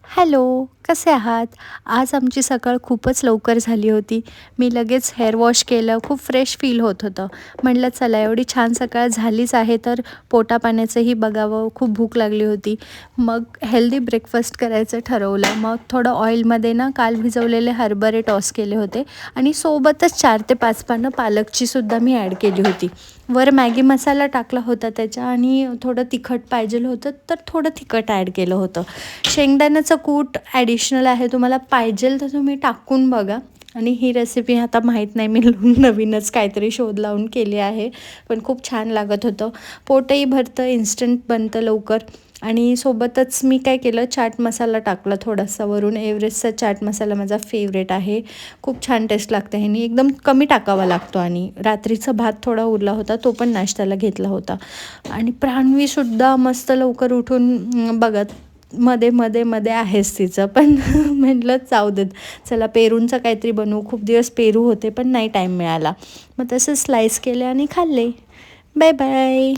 Hello, कसे आहात? आज आमची सकाळ खूपच लवकर झाली होती. मी लगेच हेअर वॉश केलं. खूप फ्रेश फील होत होतं. म्हटलं चला एवढी छान सकाळ झालीच आहे तर पोटापाण्याचंही बघावं. खूप भूक लागली होती. मग हेल्दी ब्रेकफास्ट करायचं ठरवलं. मग थोडं ऑइलमध्ये ना काल भिजवलेले हरभरे टॉस केले होते आणि सोबतच 4 ते 5 पानं पालकचीसुद्धा मी ॲड केली होती. वर मॅगी मसाला टाकला होता त्याच्या आणि थोडं तिखट पाहिजेल होतं तर थोडं तिखट ॲड केलं होतं. शेंगदाण्याचं कूट ॲडिशनल आहे, तुम्हाला पाहिजेल तर तुम्ही टाकून बघा. आणि ही रेसिपी आता माहीत नाही, मी नवीनच काहीतरी शोध लावून केली आहे, पण खूप छान लागत होतं. पोटही भरतं, इन्स्टंट बनतं लवकर. आणि सोबतच मी काय केलं, चाट मसाला टाकला थोडासा वरून. एव्हरेस्टचा चाट मसाला माझा फेवरेट आहे. खूप छान टेस्ट लागते ह्यानी. एकदम कमी टाकावा लागतो. आणि रात्रीचा भात थोडा उरला होता, तो पण नाश्त्याला घेतला होता. आणि प्राण्वीसुद्धा मस्त लवकर उठून बघत मध्ये आहेच तिचं, पण म्हटलं जाऊ देत, चला पेरूंचं काहीतरी बनवू. खूप दिवस पेरू होते पण नाही टाईम मिळाला. मग तसं स्लाईस केले आणि खाल्ले. Bye bye.